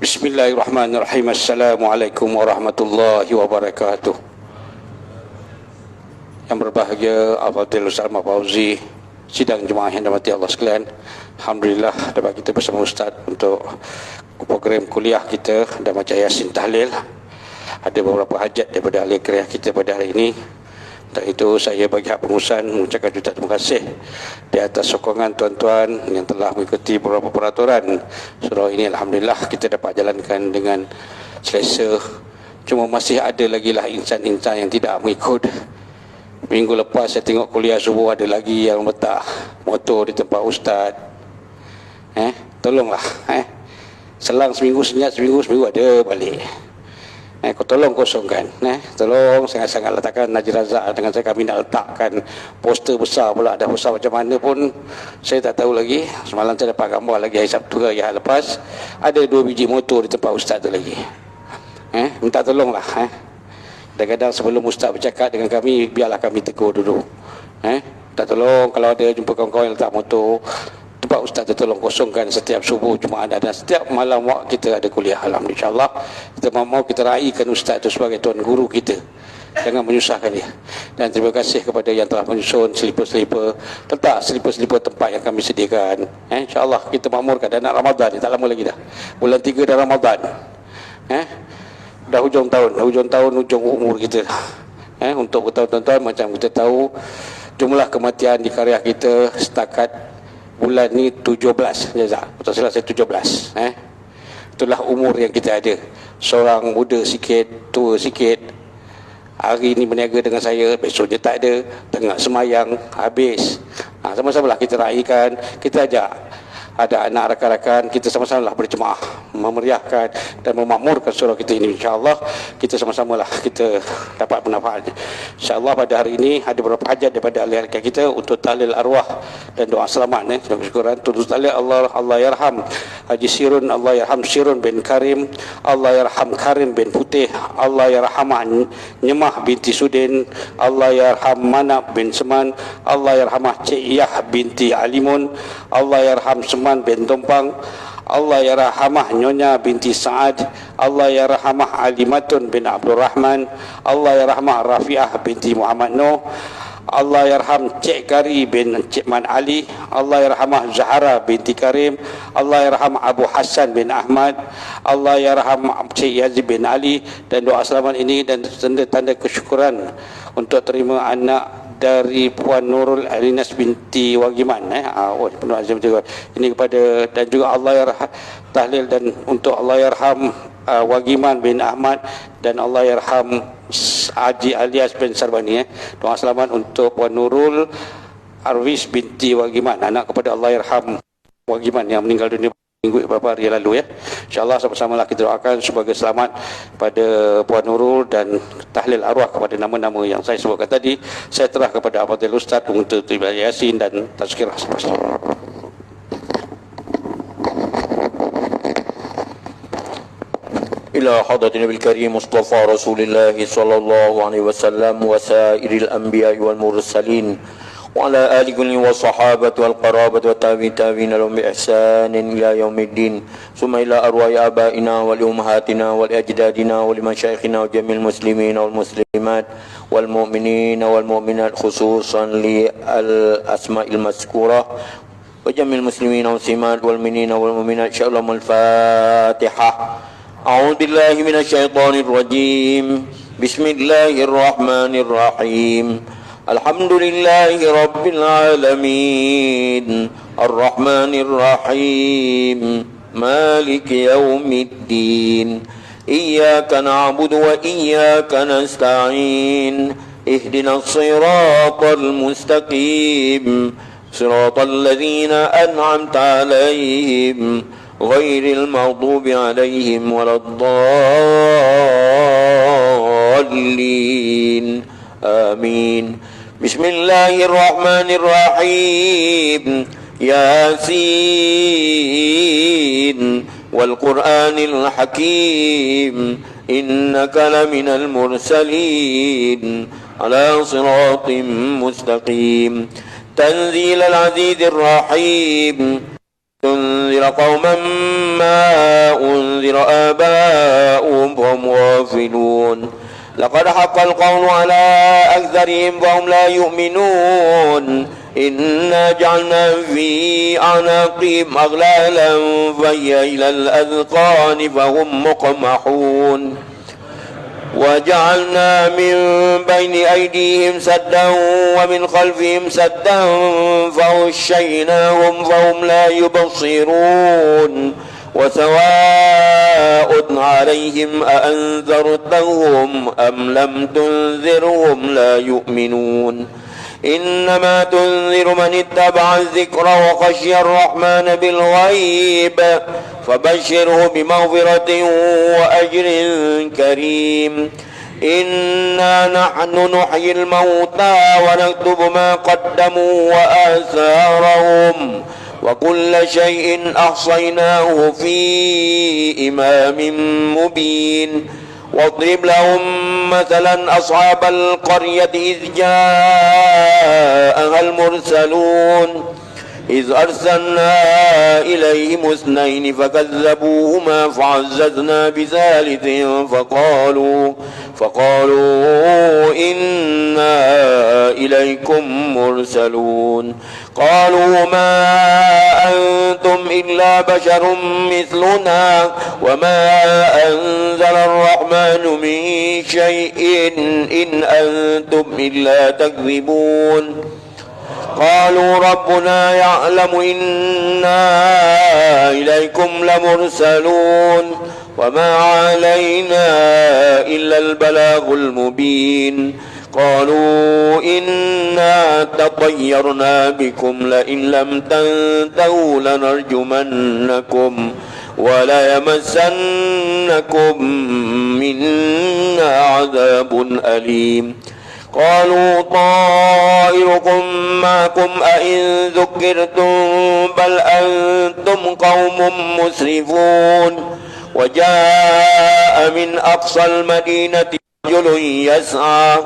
Bismillahirrahmanirrahim. Assalamualaikum warahmatullahi wabarakatuh. Yang berbahagia Al-Fadhil Ustaz Ahmad Fauzi, sidang jemaah yang dirahmati Allah sekalian. Alhamdulillah dapat kita bersama Ustaz untuk program kuliah kita dan macam Yasin Tahlil. Ada beberapa hajat daripada ahli kuliah kita pada hari ini. Untuk itu saya bagi hak pengurusan mengucapkan juta terima kasih di atas sokongan tuan-tuan yang telah mengikuti beberapa peraturan surau ini. Alhamdulillah kita dapat jalankan dengan selesa. Cuma masih ada lagi lah insan-insan yang tidak mengikut. Minggu lepas saya tengok kuliah subuh ada lagi yang letak motor di tempat ustaz. Tolonglah. Selang seminggu senyap, seminggu ada balik. Kau tolong kosongkan. Tolong sangat-sangat letakkan Najib Razak dengan saya, kami nak letakkan poster besar pula. Dah besar macam mana pun saya tak tahu lagi. Semalam saya dapat gambar lagi hari Sabtu ke hari lepas, ada 2 biji motor di tempat ustaz tu lagi. Minta tolonglah. Kadang-kadang sebelum ustaz bercakap dengan kami, biarlah kami tegur dulu. Tak tolong kalau ada jumpa kawan-kawan yang letak motor tempat ustaz tu, tolong kosongkan setiap subuh Jumaat dan setiap malam waktu kita ada kuliah. Alhamdulillah kita mahu kita raikan ustaz tu sebagai tuan guru kita, jangan menyusahkan dia. Dan terima kasih kepada yang telah menyusun selipar-selipar, letak selipar-selipar tempat yang kami sediakan. InsyaAllah kita makmurkan. Dan nak Ramadan ni tak lama lagi dah, bulan 3 dah Ramadan. Dah hujung tahun, hujung umur kita. Untuk tuan-tuan macam kita tahu jumlah kematian di karya kita setakat bulan ni 17, jazak. Betul salah saya 17. Itulah umur yang kita ada. Seorang muda sikit, tua sikit. Hari ni berniaga dengan saya, besok dia tak ada. Tengah semayang, habis. Sama-sama lah kita raikan, kita ajak ada anak rakan-rakan, kita sama-sama lah berjemaah memeriahkan dan memakmurkan surau kita ini. InsyaAllah kita sama-sama lah kita dapat manfaatnya. InsyaAllah pada hari ini ada beberapa hajat daripada ahli kita untuk tahlil arwah dan doa selamat. Dan syukuran tulis tahlil Allah yarham Haji Sirun, Allah yarham Sirun bin Karim, Allah yarham Karim bin Putih, Allah yarhamah Nyemah binti Sudin, Allah yarham Manab bin Seman, Allah yarhamah Cik Yah binti Alimun, Allah yarham Seman bin Tumpang, Allah yarhamah Nyonya binti Sa'ad, Allah yarhamah Alimatun bin Abdul Rahman, Allah yarhamah Rafiah binti Muhammad Noh, Allah yarham Cik Kari bin Cik Man Ali, Allah yarhamah Zahara binti Karim, Allah yarham Abu Hassan bin Ahmad, Allah yarham Cik Yazid bin Ali. Dan doa selamat ini dan tanda-tanda kesyukuran untuk terima anak dari Puan Nurul Alinas binti Wagiman. Penuh azam juga ini kepada, dan juga Allah yarham tahlil dan untuk Allah yarham Wagiman bin Ahmad dan Allah yarham Haji Alias bin Sarbani. Doa selamat untuk Puan Nurul Arwis binti Wagiman, anak kepada Allah yarham Wagiman yang meninggal dunia minggu beberapa hari lalu. InsyaAllah sama-samalah kita doakan sebagai selamat pada Puan Nurul dan tahlil arwah kepada nama-nama yang saya sebutkan tadi. Saya terah kepada Al-Fadhil Ustaz untuk Ibadah Yasin dan tazkirah. Ila hadratin Nabil Karim Mustafa Rasulullah sallallahu alaihi wasallam wa sairil anbiya wal mursalin wa ala alihi wa sahabati wal qarabati wa tabi'in lahum bi ihsanin ila yaumiddin. Summa ila arwahi abaina wal ummahatina wal ajdadina wal masyayikhina wa jamil muslimin wal muslimat wal mu'minina wal mu'minat, khususan li al asma'il mazkurah wa jamil muslimina wal muslimat wal mu'minina wal mu'minat. Insyaallah al-Fatihah. A'udzu billahi minasyaitonir rajim. Bismillahirrahmanirrahim. Alhamdulillahi rabbil alamin. Arrahmanir rahim. Maliki yaumiddin. Iyyaka na'budu wa iyyaka nasta'in. Ihdinas siratal mustaqim. Siratal ladzina an'amta 'alaihim ghairil maghdubi 'alaihim waladdallin. Amin. Bismillahirrahmanirrahim. Yasin wal Qur'anil Hakim. Innaka laminal mursalin ala siratim mustaqim. Tanzilal Azizir Rahim. تنذر قوما ما أنذر آباؤهم فهم غافلون لقد حق القول على أكثرهم فهم لا يؤمنون إنا جعلنا في أعناقهم أغلالا فهي إلى الأذقان فهم مقمحون وجعلنا من بين أيديهم سدا ومن خلفهم سدا فغشيناهم فهم لا يبصرون وسواء عليهم أأنذرتهم أم لم تنذرهم لا يؤمنون إنما تنذر من اتبع الذكر وخشي الرحمن بالغيب فبشره بمغفرة وأجر كريم إنا نحن نحيي الموتى ونكتب ما قدموا وآثارهم وكل شيء أحصيناه في إمام مبين واضرب لهم مثلا أصحاب القرية إذ جاءها المرسلون إذ أرسلنا إليهم اثنين فكذبوهما فعززنا بثالث فقالوا إنا إليكم مرسلون قالوا ما أنتم إلا بشر مثلنا وما أنزل الرحمن من شيء إن أنتم إلا تكذبون قالوا ربنا يعلم إنا إليكم لمرسلون وما علينا إلا البلاغ المبين قالوا إنا تطيرنا بكم لئن لم تنتهوا لنرجمنكم وليمسنكم منا عذاب أليم قالوا طائركم معكم أئن ذكرتم بل أنتم قوم مسرفون وجاء من أقصى المدينة رجل يسعى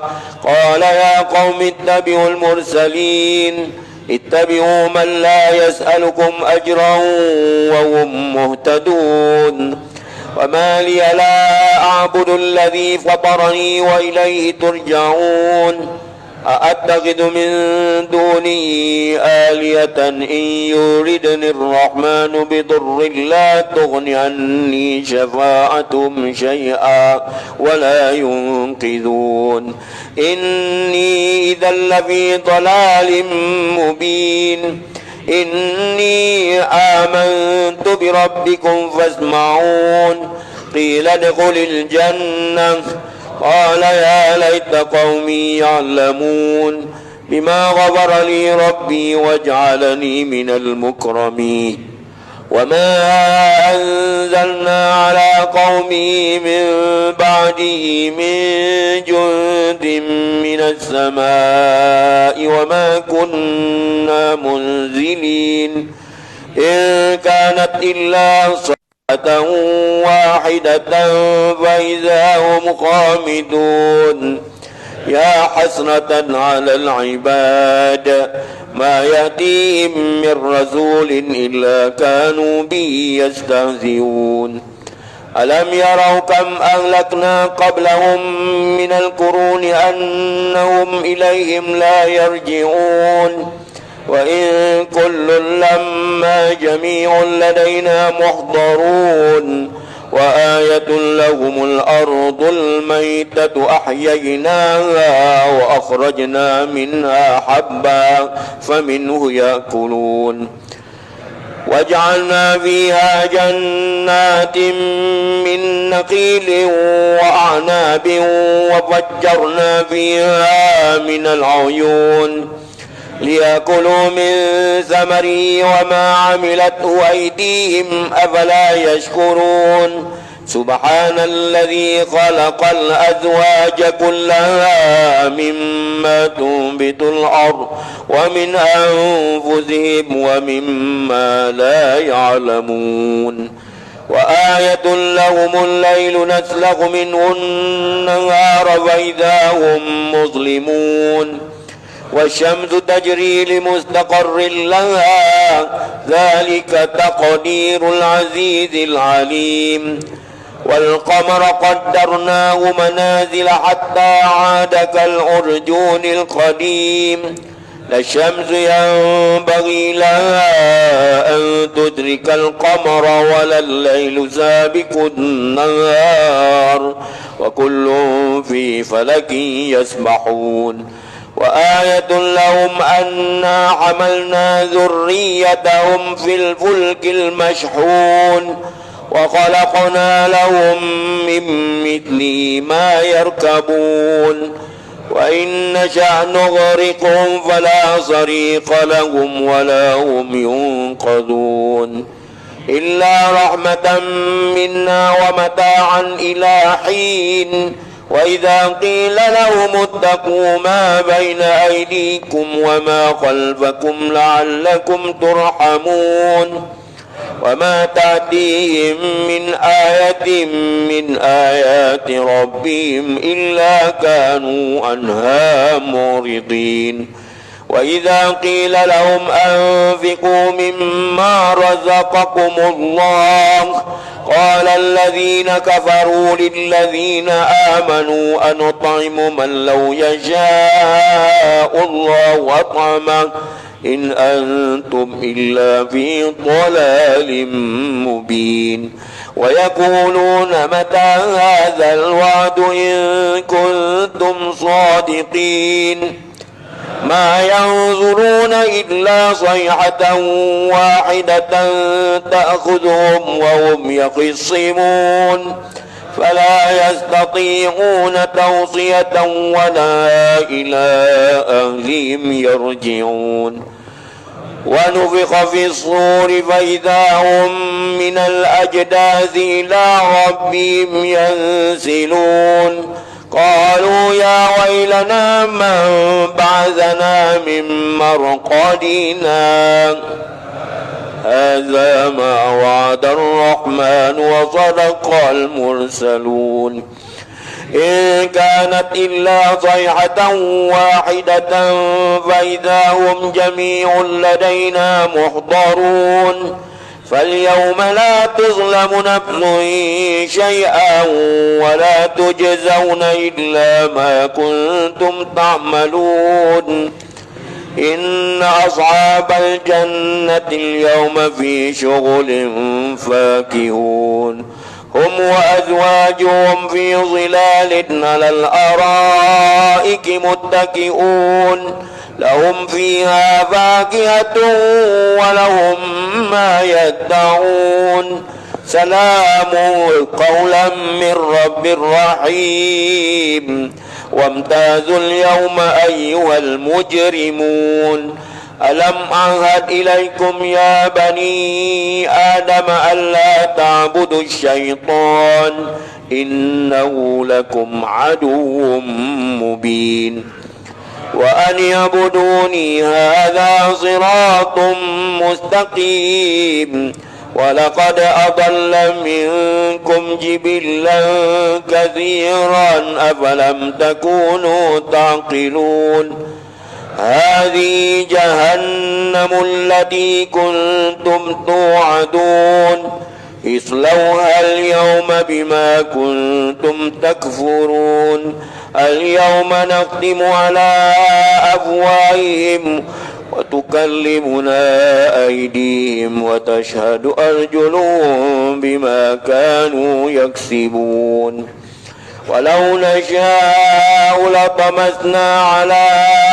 قال يا قوم اتبعوا المرسلين اتبعوا من لا يسألكم أجرا وهم مهتدون وما لي لا أعبد الذي فطرني وإليه ترجعون أأتخذ من دونه آلية إن يردني الرحمن بضر لا تغن عني شفاعتهم شيئا ولا ينقذون إني إذا لفي ضلال مبين إني آمنت بربكم فاسمعون قيل ادخل الجنة قال يا ليت قومي يعلمون بما غفر لي ربي وجعلني من المكرمين وما أنزلنا على قومه من بعده من جند من السماء وما كنا منزلين إن كانت إلا صيحة واحدة فإذا هم خامدون يا حسرة على العباد ما يأتيهم من رسول إلا كانوا به يستهزئون ألم يروا كم أهلكنا قبلهم من القرون أنهم إليهم لا يرجعون وإن كل لما جميع لدينا محضرون وآية لهم الأرض الميتة أحييناها وأخرجنا منها حبا فمنه يأكلون وجعلنا فيها جنات من نخيل وأعناب وفجرنا فيها من العيون ليأكلوا من ثمره وما عملته أيديهم أفلا يشكرون سبحان الذي خلق الأزواج كلها مما تنبت الأرض ومن أنفسهم ومما لا يعلمون وآية لهم الليل نسلخ منه النهار فإذا هم مظلمون والشمس تجري لمستقر لها ذلك تقدير العزيز العليم والقمر قدرناه منازل حتى عاد كالعرجون القديم لا الشمس ينبغي لها أن تدرك القمر ولا الليل سابق النهار وكل في فلك يسبحون وآية لهم أنا حملنا ذريتهم في الفلك المشحون وخلقنا لهم من مثله ما يركبون وإن نشأ نغرقهم فلا صريخ لهم ولا هم ينقذون إلا رحمة منا ومتاعا إلى حين وإذا قيل لهم اتقوا ما بين أيديكم وما خلفكم لعلكم ترحمون وما تأتيهم من آية من آيات ربهم إلا كانوا عنها معرضين وإذا قيل لهم أنفقوا مما رزقكم الله قال الذين كفروا للذين آمنوا أنطعم من لو يشاء الله أطعمه إن أنتم إلا في ضلال مبين ويقولون متى هذا الوعد إن كنتم صادقين ما ينظرون إلا صيحة واحدة تأخذهم وهم يخصمون فلا يستطيعون توصية ولا إلى أهلهم يرجعون ونفخ في الصور فإذا هم من الأجداث إلى ربهم ينسلون قالوا يا ويلنا من بعثنا من مرقدنا هذا ما وعد الرحمن وصدق المرسلون إن كانت إلا صيحة واحدة فإذا هم جميع لدينا محضرون فاليوم لا تظلم نفس شيئا ولا تجزون إلا ما كنتم تعملون إن أصحاب الجنة اليوم في شغل فاكهون هم وأزواجهم في ظلال على الأرائك متكئون لهم فيها فاكهة ولهم ما يدعون سلام قولا من رب رحيم وامتازوا اليوم أيها المجرمون ألم أعهد إليكم يا بني آدم ألا تعبدوا الشيطان إنه لكم عدو مبين وأن يعبدوني هذا صراط مستقيم ولقد أضل منكم جبلا كثيرا أفلم تكونوا تعقلون هذه جهنم التي كنتم توعدون اصلوها اليوم بما كنتم تكفرون اليوم نختم على أفواههم وتكلمنا أيديهم وتشهد أرجلهم بما كانوا يكسبون ولو نشاء لطمسنا على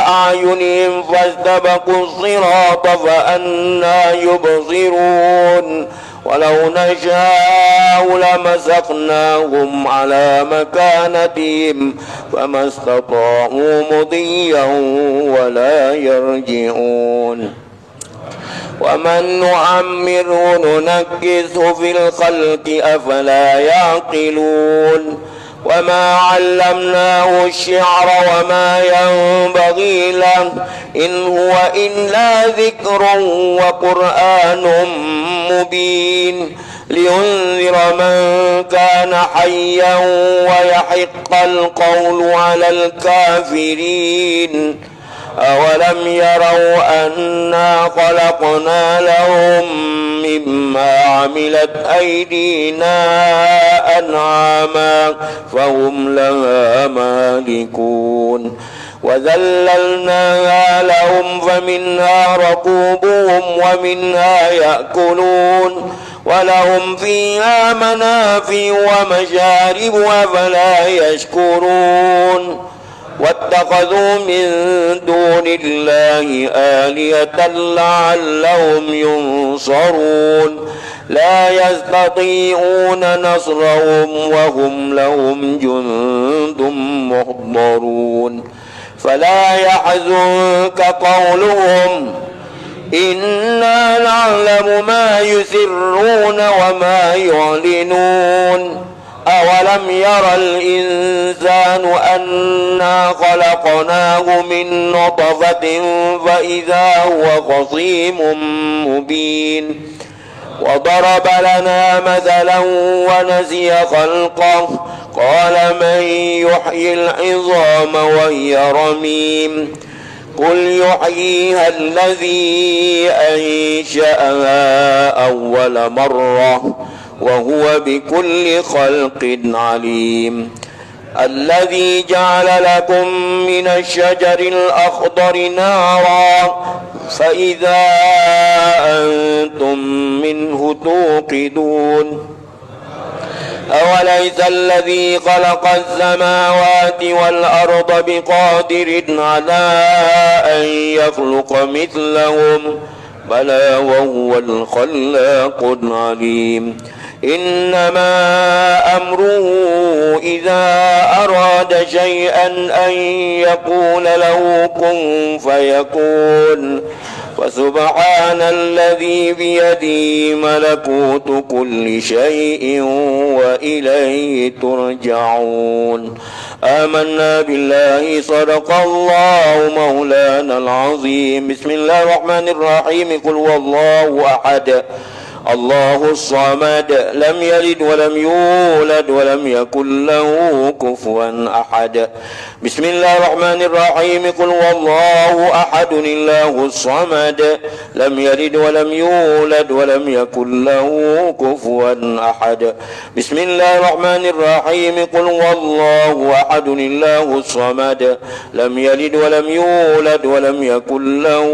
أعينهم فاستبقوا الصراط فأنى يبصرون ولو نشاء لمسخناهم على مكانتهم فما استطاعوا مضيا ولا يرجعون ومن نعمره ننكسه في الخلق أفلا يعقلون وما علمناه الشعر وما ينبغي له إن هو إلا ذكر وقرآن مبين لينذر من كان حيا ويحق القول على الكافرين أولم يروا أنا خلقنا لهم مما عملت أيدينا أنعاما فهم لها مالكون وذللناها لهم فمنها ركوبهم ومنها يأكلون ولهم فيها منافع ومشارب أفلا يشكرون واتخذوا من دون الله آلهة لعلهم ينصرون لا يستطيعون نصرهم وهم لهم جند محضرون فلا يحزنك قولهم إنا نعلم ما يسرون وما يعلنون أولم ير الإنسان أنا خلقناه من نطفة فإذا هو خصيم مبين وضرب لنا مثلا ونسي خلقه قال من يحيي العظام وهي رميم قل يحييها الذي أنشأها أول مرة وهو بكل خلق عليم الذي جعل لكم من الشجر الأخضر نارا فإذا أنتم منه توقدون أوليس الذي خلق السماوات والأرض بقادر على أن يخلق مثلهم بلى وهو الخلاق العليم إنما أمره إذا أراد شيئا أن يقول له كن فيكون فسبحان الذي بيده ملكوت كل شيء وإليه ترجعون آمنا بالله صدق الله مولانا العظيم بسم الله الرحمن الرحيم قل هو الله أحد الله الصمد لم يلد ولم يولد ولم يكن له كفوا أحد بسم الله الرحمن الرحيم قل هو الله أحد الله الصمد لم يلد ولم يولد ولم يكن له كفوا أحد بسم الله الرحمن الرحيم قل هو الله أحد الله الصمد لم يلد ولم يولد ولم يكن له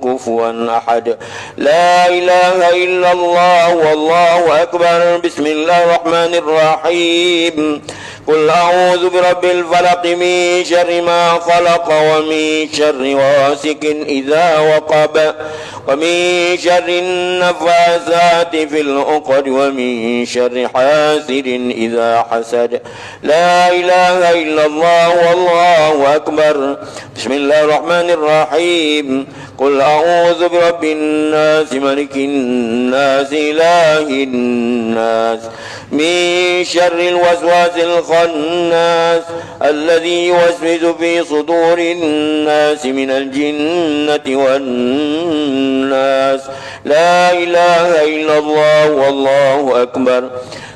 كفوا أحد لا إله إلا الله والله أكبر بسم الله الرحمن الرحيم قل أعوذ برب الفلق من شر ما خلق ومن شر غاسق إذا وقب ومن شر النفاثات في العقد ومن شر حاسد إذا حسد لا إله إلا الله والله أكبر بسم الله الرحمن الرحيم قل أعوذ برب الناس ملك الناس إله الناس من شر الوسواس الخناس الذي يوسوس في صدور الناس من الجنة والناس لا إله إلا الله والله أكبر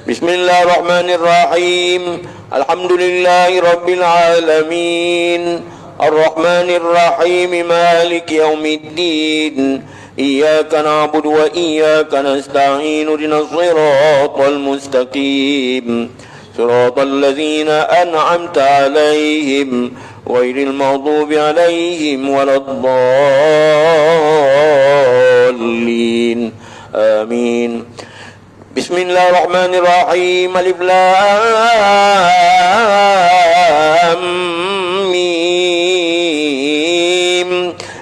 بسم الله الرحمن الرحيم الحمد لله رب العالمين الرحمن الرحيم مالك يوم الدين إياك نعبد وإياك نستعين اهدنا الصراط المستقيم صراط الذين أنعمت عليهم غير المغضوب عليهم ولا الضالين آمين بسم الله الرحمن الرحيم ألف لام ميم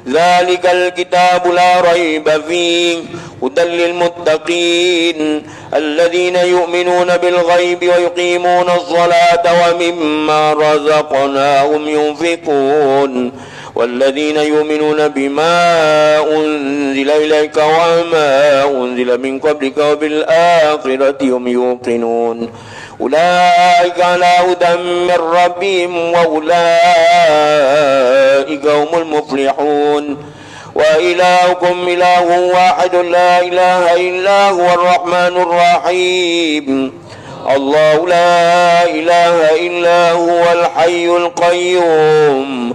ذلك الكتاب لا ريب فيه هدى للمتقين الذين يؤمنون بالغيب ويقيمون الصلاة ومما رزقناهم ينفقون والذين يؤمنون بما أنزل إليك وما أنزل من قبلك وبالآخرة هم يوقنون أولئك على هدى من ربهم وأولئك هم المفلحون وإلهكم إله واحد لا إله إلا هو الرحمن الرحيم الله لا إله إلا هو الحي القيوم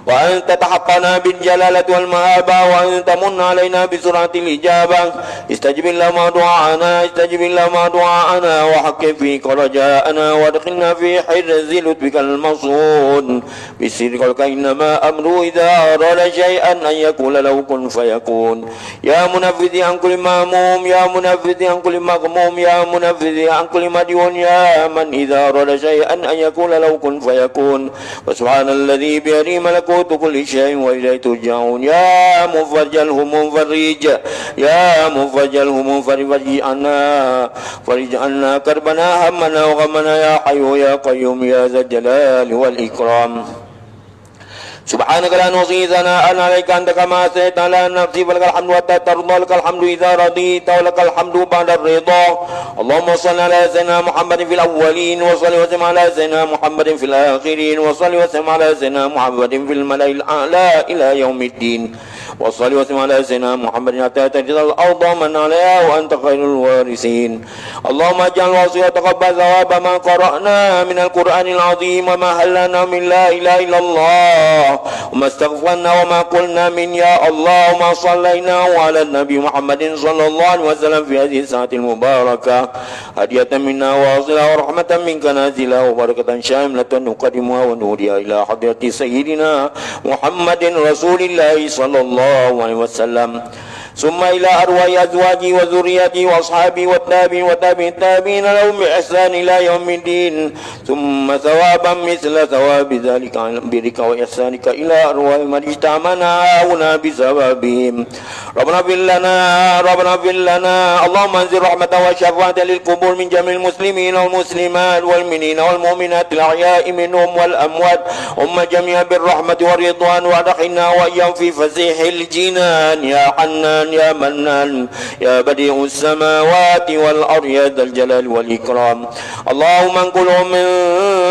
وأن تتحقنا بالجلالة والمآبة وأن تمن علينا بسرعة الإجابة استجب اللهم دعاءنا استجب اللهم دعاءنا وحقق فيك رجاءنا وادخلنا في حرز لطفك المصون بسرك إنما أمره إذا أراد شيئا أن يقول له كن فيكون يا منفذ عن كل مهموم يا منفذ عن كل مغموم يا منفذ عن كل مديون يا من إذا أراد شيئا أن يقول له كن فيكون وسبحان الذي بيده ملكوت كل شيء وإليه ترجعون يا مفرج الهموم فرج يا مفرج الهموم فرج عنا كربنا همنا وغمنا يا حي يا قيوم يا ذا الجلال والإكرام سبحانك لا نحصي ثناء عليك أنت كما أثنيت على نفسي فلك الحمد حتى ترضى لك الحمد إذا رضيت ولك الحمد بعد الرضا اللهم صل على سيدنا محمد في الأولين وصل وسلم على سيدنا محمد في الآخرين وصل وسلم على سيدنا محمد في الملأ الأعلى إلى يوم الدين وصل وسلم على سيدنا محمد حتى تجد الأرض من عليها وأنت خير الوارثين اللهم اجعل وتقبل ثواب ما قرأنا من القرآن العظيم وما هلنا من لا إله إلا الله وما استغفرنا وما قلنا من يا الله وما صلينا على النبي محمد صلى الله عليه وسلم في هذه الساعة المباركة هدية منا واصلة ورحمة منك نازلة وبركة شاملة نقدمها ونهديها إلى حضرة سيدنا محمد رسول الله صلى الله عليه وسلم ثم إلى أرواح أزواجي وذريتي وأصحابي والتابعين وتابعين التابعين لهم بإحسان إلى يوم الدين ثم ثوابا مثل ثواب ذلك عن برك وإحسانك إلى أرواح من اجتمعنا هنا بسببهم ربنا اغفر لنا اللهم انزل رحمة وشفاعة للقبور من جميع المسلمين والمسلمات والمؤمنين والمؤمنات الأحياء منهم والأموات جميعا بالرحمة والرضوان وادخلنا وإياهم في فسيح الجنان يا حنان يا منان يا بديع السماوات والأرض يا ذا الجلال والإكرام اللهم انقلهم من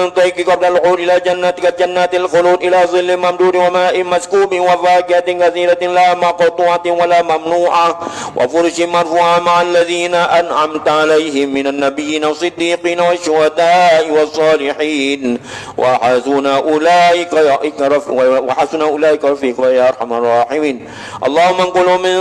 ضيق قبل العود إلى جناتك جنات الخلود إلى ظل ممدود وماء مسكوب وفاكهة كثيرة لا مقطوعة ولا ممنوعة وفرش مرفوعة مع الذين أنعمت عليهم من النبيين والصديقين والشهداء والصالحين وحسن أولئك رفيقا يا أرحم الراحمين اللهم انقلهم من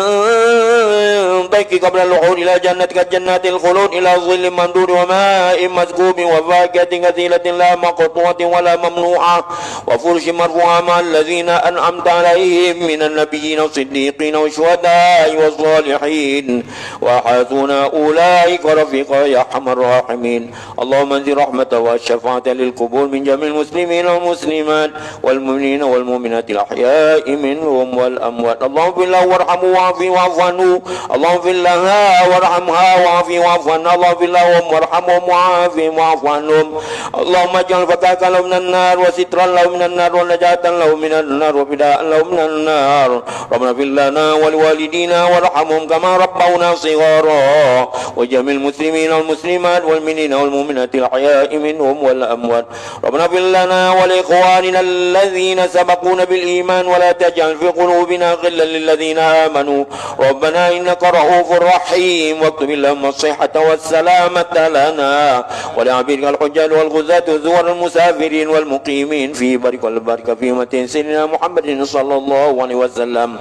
ضيق قبل الوحود إلى جنتك جنات الخلود إلى ظل ممدود وماء مسكوب وفاكهة كثيرة لا مقطوعة ولا ممنوعة وفرش مرفوعة مع الذين أنعمت عليهم من النبيين والصديقين والشهداء والصالحين وحسن أولئك رفيقا يا أرحم الراحمين اللهم انزل رحمة والشفاعة للقبور من جميع المسلمين والمسلمات والمؤمنين والمؤمنات الأحياء منهم والأموات اللهم اغفر له وارحمه وعافه واعف عنه اللهم اغفر لها وارحمها وعافه واعف عنها اللهم اغفر لهم وارحمهم وعافهم واعف عنهم اللهم اجعل فتاك له من النار وسترا له من النار ونجاة له من النار وفداء له من النار ربنا اغفر لنا ولوالدينا وارحمهم كما ربونا صغارا وجميع المسلمين والمسلمات والمؤمنين والمؤمنات الأحياء منهم والأموات ربنا اغفر لنا ولإخواننا الذين سبقونا بالإيمان ولا تجعل في قلوبنا غلا للذين آمنوا ربنا إنك رؤوف رحيم واكتب اللهم الصحة والسلامة لنا ولعبيدك الحجاج والغزاة والزوار المسافرين والمقيمين في بارك والبركة في متين سيدنا محمد صلى الله عليه وسلم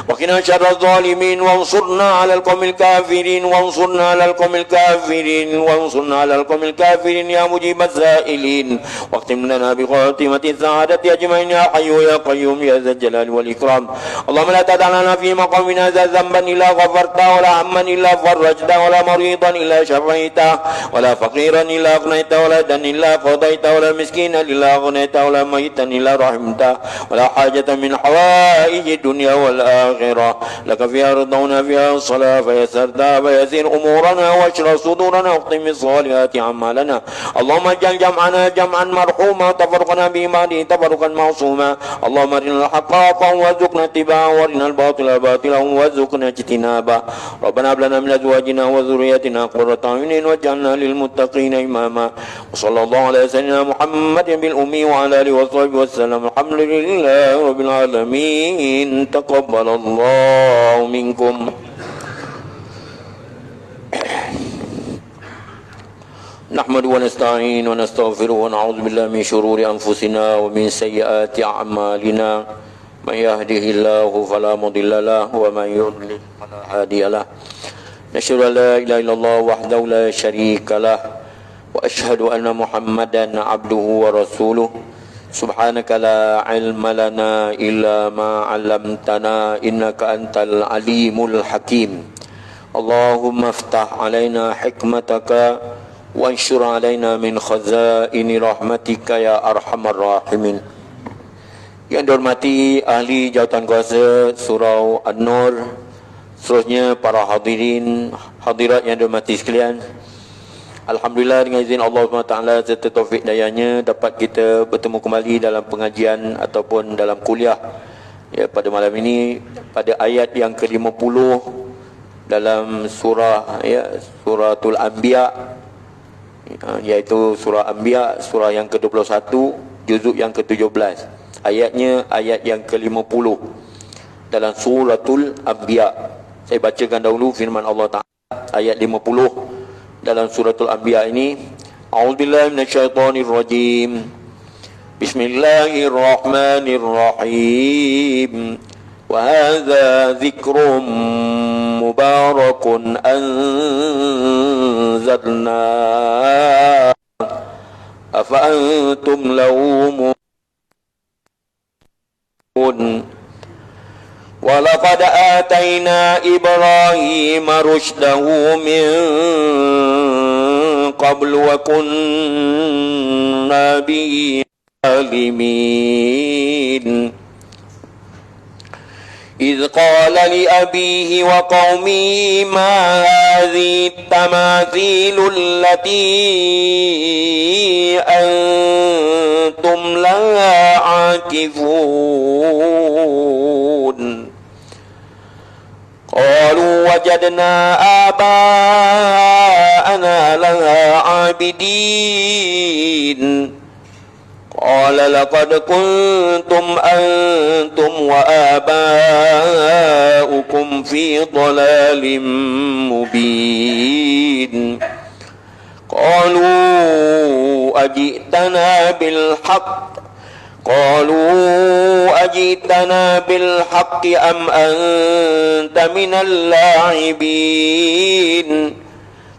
وقنا شر الظالمين وانصرنا على القوم الكافرين وانصرنا على القوم الكافرين وانصرنا على القوم الكافرين يا مجيب السائلين واختم لنا بخاتمة السعادة أجمعين يا حي يا قيوم يا ذا الجلال والإكرام اللهم لا تدع لنا في مقامنا ذا ذنبا إلا غفرته ولا هما إلا فرجته ولا مريضا إلا شفيته ولا فقيرا إلا أغنيته ولا دنا إلا قضيته ولا مسكينا إلا أغنيته ولا ميتا إلا رحمته ولا حاجة من حوائج الدنيا والآخرة لك فيها رضونا فيها الصلاة فيسرتها فيسير أمورنا واشرح صدورنا واختم الصالحات أعمالنا اللهم اجعل جمعنا جمعا مرحوما تفرقنا بإيمانه تفرقا معصوما اللهم أرنا الحق حقا وارزقنا اتباعه وارنا الباطل باطلا وارزقنا اجتنابه ربنا هب لنا من أزواجنا وذريتنا قرة أعين واجعلنا للمتقين إماما وصلى الله على سيدنا محمد بالأمي وعلى آله وصحبه وسلم الحمد لله رب العالمين تقبل الله منكم نحمد ونستعين ونستغفر ونعوذ بالله من شرور أنفسنا ومن سيئات أعمالنا من يهده الله فلا مضل له ومن يضلل فلا هادي له نشهد أن لا إله إلا الله وحده لا شريك له وأشهد أن محمدا عبده ورسوله سبحانك لا علم لنا إلا ما علمتنا إنك أنت العليم الحكيم اللهم افتح علينا حكمتك وانشر علينا من خزائن رحمتك يا أرحم الراحمين. Yang dihormati ahli jawatan kuasa surau An-Nur, seterusnya para hadirin hadirat yang dihormati sekalian, alhamdulillah dengan izin Allah SWT serta taufik dayanya dapat kita bertemu kembali dalam pengajian ataupun dalam kuliah ya, pada malam ini pada ayat yang ke-50 dalam surah ya, suratul Anbiya, iaitu surah Anbiya, surah yang ke-21, juzuk yang ke-17. Ayatnya ayat yang ke-50 dalam suratul Anbiya. Saya bacakan dahulu firman Allah Ta'ala ayat 50 dalam suratul Anbiya ini. A'udzubillahi minasyaitonirrajim. Bismillahirrahmanirrahim. Wa hadza dzikrun mubarakun anzalna afa antum lahu mu'minun wa laqad atayna Ibrahima rushdahu min qablu wa kunna bihi alimin. إذ قال لأبيه وقومه ما هذه التماثيل التي أنتم لها عاكفون قالوا وجدنا آباءنا لها عابدين قال لقد كنتم أنتم وآباؤكم في ضلال مبين قالوا أجئتنا بالحق أم أنت من اللاعبين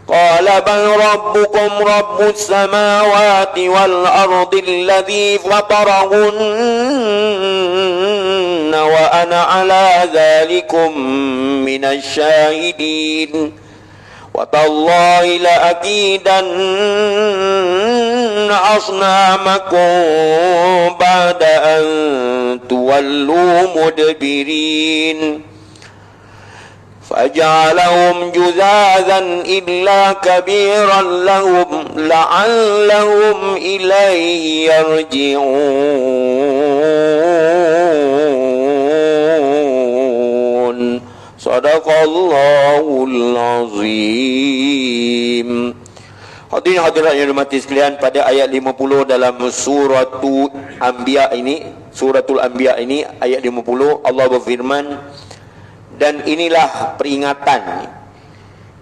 قال بل ربكم رب السماوات والأرض الذي فطرهن وأنا على ذلكم من الشاهدين وتالله لأكيدن أصنامكم بعد أن تولوا مدبرين فجعلهم جذاذا إلا كبيرا لهم لعلهم إليه يرجعون صدق الله العظيم. Hadirin hadirat yang dirahmati sekalian, pada ayat 50 dalam suratul Anbiya ini ayat 50 Allah berfirman, dan inilah peringatan,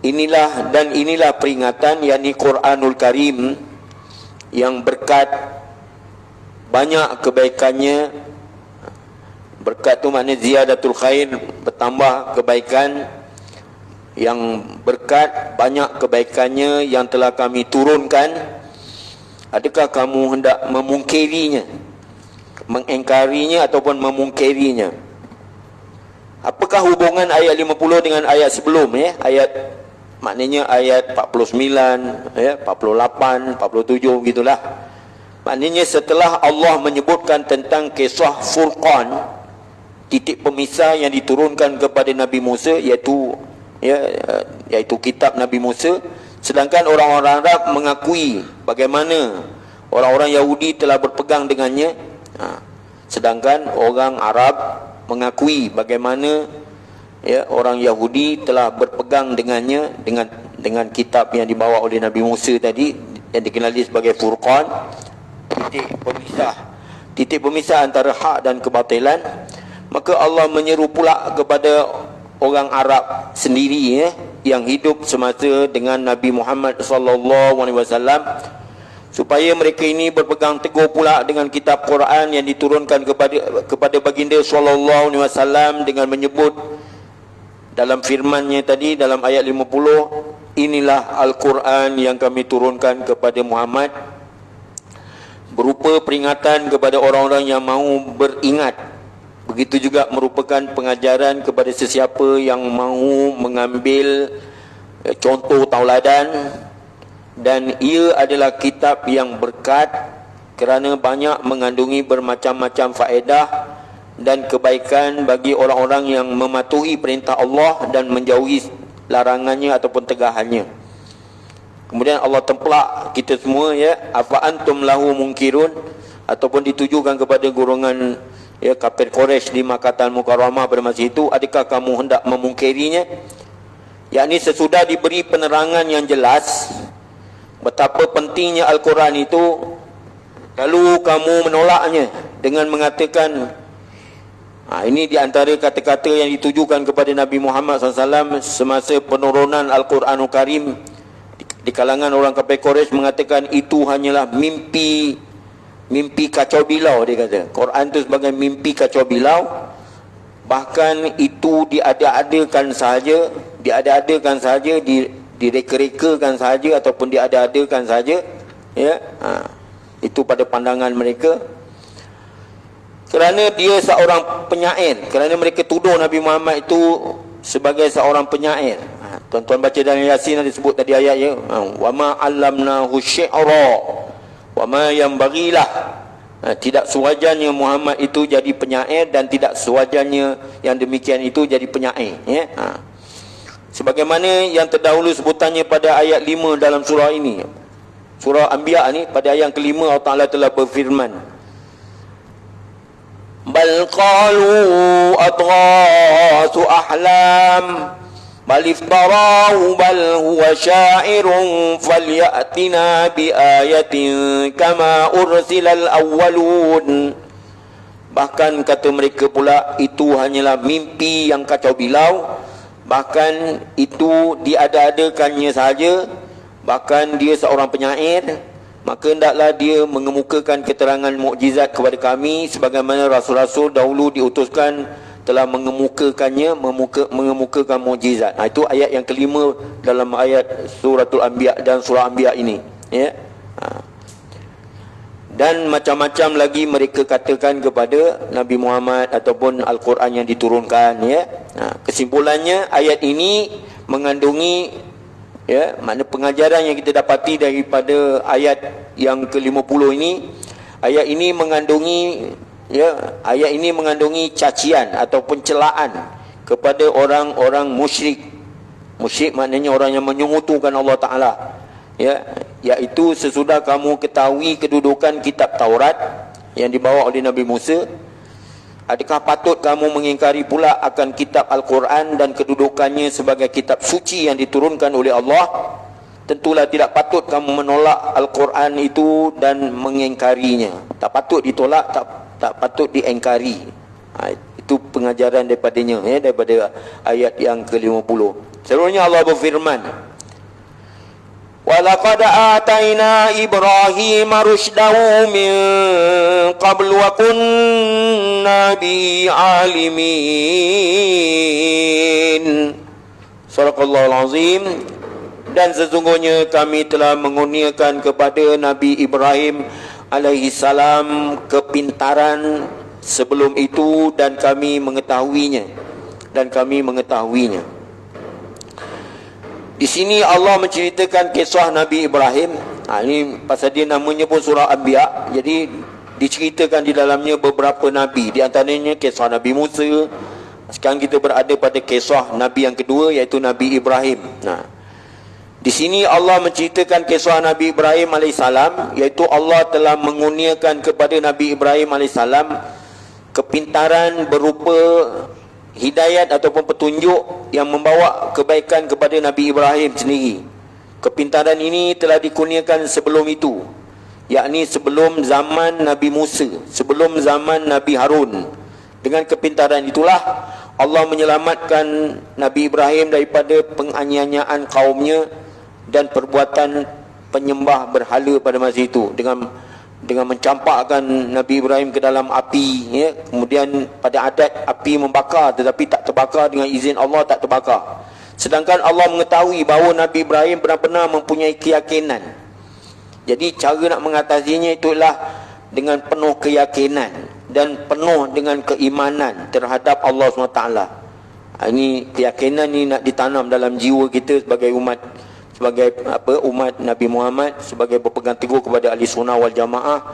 inilah peringatan, yakni Quranul Karim yang berkat banyak kebaikannya. Berkat tu maknanya ziyadatul khair, bertambah kebaikan, yang berkat banyak kebaikannya yang telah kami turunkan. Adakah kamu hendak memungkirinya, mengingkarinya ataupun memungkirinya? Apakah hubungan ayat 50 dengan ayat sebelum ya? Maknanya ayat 49, ya, 48, 47 gitulah. Maknanya setelah Allah menyebutkan tentang kisah Furqan, titik pemisah yang diturunkan kepada Nabi Musa, iaitu kitab Nabi Musa, sedangkan orang-orang Arab mengakui bagaimana orang-orang Yahudi telah berpegang dengannya. Sedangkan orang Arab mengakui bagaimana ya, orang Yahudi telah berpegang dengannya, dengan kitab yang dibawa oleh Nabi Musa tadi, yang dikenali sebagai Furqan, titik pemisah antara hak dan kebatilan. Maka Allah menyeru pula kepada orang Arab sendiri ya, yang hidup semasa dengan Nabi Muhammad sallallahu alaihi wasallam, supaya mereka ini berpegang teguh pula dengan kitab Quran yang diturunkan kepada baginda sallallahu alaihi wasallam dengan menyebut dalam firman-Nya tadi dalam ayat 50, inilah Al-Quran yang kami turunkan kepada Muhammad, berupa peringatan kepada orang-orang yang mahu beringat. Begitu juga merupakan pengajaran kepada sesiapa yang mahu mengambil contoh tauladan, dan ia adalah kitab yang berkat kerana banyak mengandungi bermacam-macam faedah dan kebaikan bagi orang-orang yang mematuhi perintah Allah dan menjauhi larangannya ataupun tegahannya. Kemudian Allah templak kita semua, ya, afa antum lahu munkirun, ataupun ditujukan kepada golongan kafir Quraisy di Makkah Mukarramah pada masa itu, adakah kamu hendak memungkirinya? Yakni sesudah diberi penerangan yang jelas betapa pentingnya Al-Quran itu, lalu kamu menolaknya dengan mengatakan, ini di antara kata-kata yang ditujukan kepada Nabi Muhammad SAW semasa penurunan Al-Quranul Karim. Di kalangan orang kafir Quraisy mengatakan itu hanyalah mimpi kacau bilau. Dia kata Quran itu sebagai mimpi kacau bilau, bahkan itu diada-adakan saja, direka-rekakan saja ataupun diada-adakan saja, ya. Itu pada pandangan mereka, kerana dia seorang penyair, kerana mereka tuduh Nabi Muhammad itu sebagai seorang penyair. Tuan-tuan baca dalam Yasin ada sebut tadi ayatnya, wa ma 'allamnahu syi'ra wa ma yanbaghilah. Tidak sewajarnya Muhammad itu jadi penyair, dan tidak sewajarnya yang demikian itu jadi penyair, ya. Sebagaimana yang terdahulu sebutannya pada ayat 5 dalam surah ini, surah Anbiya ni, pada ayat kelima Allah Ta'ala telah berfirman, bal qalu adghasu ahlam bal iftarahu bal huwa syairun falyatina bi ayatin kama ursilal awwalun. Bahkan kata mereka pula, itu hanyalah mimpi yang kacau bilau, bahkan itu diada-adakannya saja, bahkan dia seorang penyair, maka hendaklah dia mengemukakan keterangan mukjizat kepada kami sebagaimana rasul-rasul dahulu diutuskan telah mengemukakan mukjizat. Itu ayat yang kelima dalam ayat suratul Anbiya dan surah Anbiya ini, ya. Dan macam-macam lagi mereka katakan kepada Nabi Muhammad ataupun Al-Quran yang diturunkan, ya. Kesimpulannya, ayat ini mengandungi, ya, makna pengajaran yang kita dapati daripada ayat yang ke-50 ini. Ayat ini mengandungi, ya, ayat ini mengandungi cacian ataupun celaan kepada orang-orang musyrik. Musyrik maknanya orang yang menyekutukan Allah Ta'ala, ya, iaitu sesudah kamu ketahui kedudukan kitab Taurat yang dibawa oleh Nabi Musa, adakah patut kamu mengingkari pula akan kitab Al-Quran dan kedudukannya sebagai kitab suci yang diturunkan oleh Allah? Tentulah tidak patut kamu menolak Al-Quran itu dan mengingkarinya. Tak patut ditolak, tak patut diingkari. Itu pengajaran daripadanya, ya, daripada ayat yang ke-50. Seterusnya Allah berfirman, وَلَقَدْ آتَيْنَا إِبْرَاهِيمَ رُشْدَهُ مِنْ قَبْلُ وَكُنَّا بِهِ عَالِمِينَ. Sadaqallahul Azim. Dan sesungguhnya kami telah mengurniakan kepada Nabi Ibrahim alaihi salam kepintaran sebelum itu, dan kami mengetahuinya. Di sini Allah menceritakan kisah Nabi Ibrahim. Ini pasal dia namanya pun surah Anbiya, jadi diceritakan di dalamnya beberapa nabi, di antaranya kisah Nabi Musa. Sekarang kita berada pada kisah Nabi yang kedua, iaitu Nabi Ibrahim. Di sini Allah menceritakan kisah Nabi Ibrahim AS, iaitu Allah telah mengurniakan kepada Nabi Ibrahim AS kepintaran berupa hidayat ataupun petunjuk yang membawa kebaikan kepada Nabi Ibrahim sendiri. Kepintaran ini telah dikurniakan sebelum itu, yakni sebelum zaman Nabi Musa, sebelum zaman Nabi Harun. Dengan kepintaran itulah Allah menyelamatkan Nabi Ibrahim daripada penganiayaan kaumnya dan perbuatan penyembah berhala pada masa itu dengan mencampakkan Nabi Ibrahim ke dalam api, ya. Kemudian pada adat api membakar, tetapi tak terbakar, dengan izin Allah tak terbakar. Sedangkan Allah mengetahui bahawa Nabi Ibrahim benar-benar mempunyai keyakinan. Jadi cara nak mengatasinya itulah dengan penuh keyakinan dan penuh dengan keimanan terhadap Allah SWT. Ini keyakinan ni nak ditanam dalam jiwa kita sebagai umat umat Nabi Muhammad, sebagai berpegang teguh kepada ahli sunnah wal jamaah,